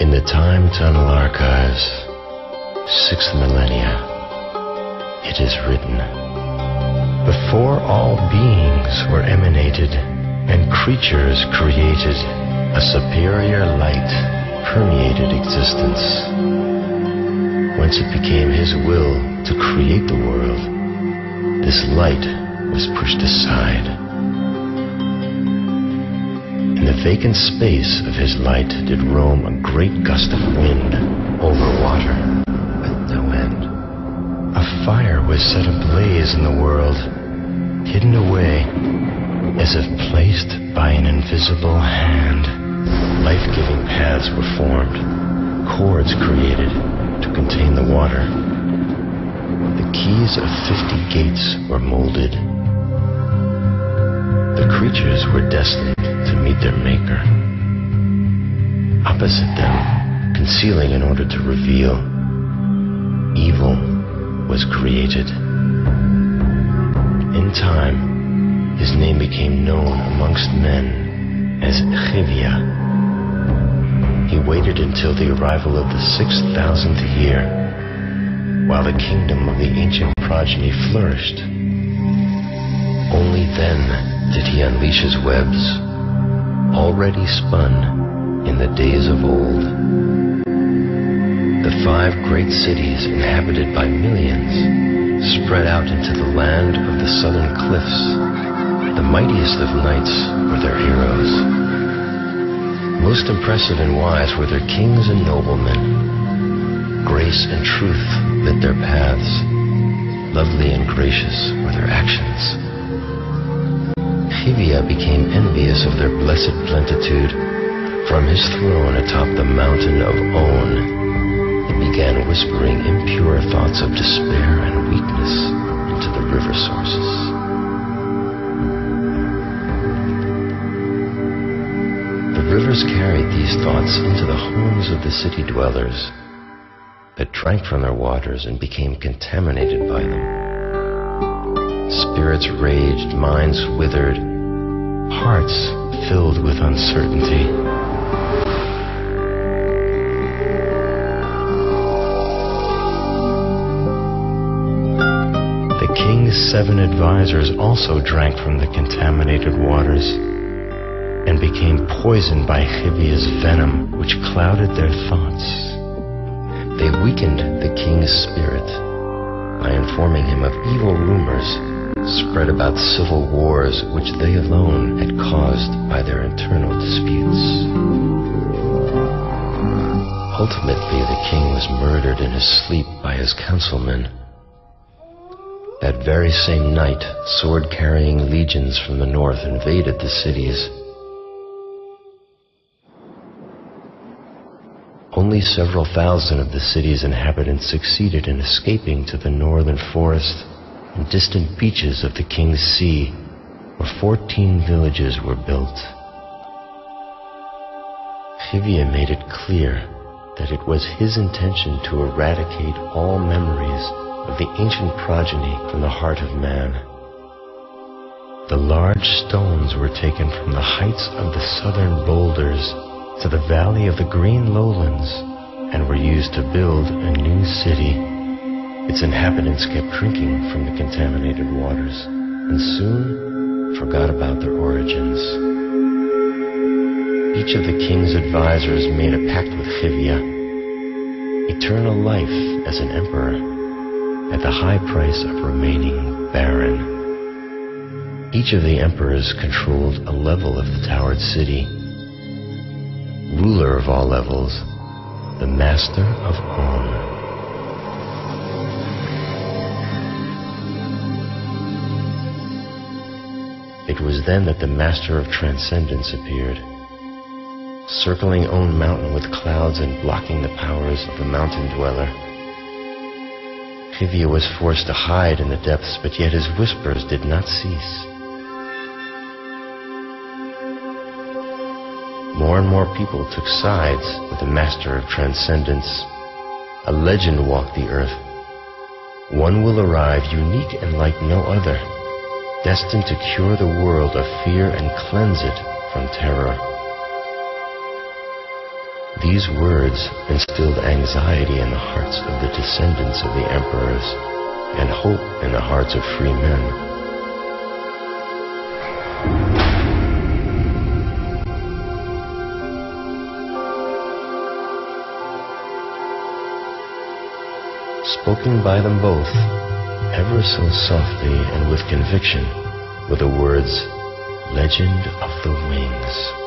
In the time-tunnel archives, 6th millennia, it is written, before all beings were emanated and creatures created, a superior light permeated existence, whence it became his will to create the world. This light was pushed aside. In the vacant space of his light did roam a great gust of wind over water with no end. A fire was set ablaze in the world, hidden away as if placed by an invisible hand. Life-giving paths were formed, cords created to contain the water. The keys of 50 gates were molded. The creatures were destined to meet their maker. Opposite them, concealing in order to reveal, evil was created. In time, his name became known amongst men as Chivia. He waited until the arrival of the 6,000th year, while the kingdom of the ancient progeny flourished. Only then did he unleash his webs, already spun in the days of old. The 5 great cities inhabited by millions spread out into the land of the southern cliffs. The mightiest of knights were their heroes. Most impressive and wise were their kings and noblemen. Grace and truth lit their paths. Lovely and gracious were their actions. Chivia became envious of their blessed plenitude. From his throne atop the mountain of On, he began whispering impure thoughts of despair and weakness into the river sources. The rivers carried these thoughts into the homes of the city dwellers, that drank from their waters and became contaminated by them. Spirits raged, minds withered, hearts filled with uncertainty. The king's 7 advisors also drank from the contaminated waters and became poisoned by Chivia's venom, which clouded their thoughts. They weakened the king's spirit by informing him of evil rumors spread about civil wars which they alone had caused by their internal disputes. Ultimately, the king was murdered in his sleep by his councilmen. That very same night, sword-carrying legions from the north invaded the cities. Only several thousand of the city's inhabitants succeeded in escaping to the northern forest and distant beaches of the King's Sea, where 14 villages were built. Chivia made it clear that it was his intention to eradicate all memories of the ancient progeny from the heart of man. The large stones were taken from the heights of the southern boulders to the valley of the green lowlands and were used to build a new city. Its inhabitants kept drinking from the contaminated waters and soon forgot about their origins. Each of the king's advisors made a pact with Chivia, eternal life as an emperor at the high price of remaining barren. Each of the emperors controlled a level of the towered city. Ruler of all levels, the master of On. It was then that the master of transcendence appeared, circling On mountain with clouds and blocking the powers of the mountain dweller. Chivia was forced to hide in the depths, but yet his whispers did not cease. More and more people took sides with the master of transcendence. A legend walked the earth. One will arrive unique and like no other, destined to cure the world of fear and cleanse it from terror. These words instilled anxiety in the hearts of the descendants of the emperors and hope in the hearts of free men. Spoken by them both, ever so softly and with conviction, were the words, "Legend of the Wings."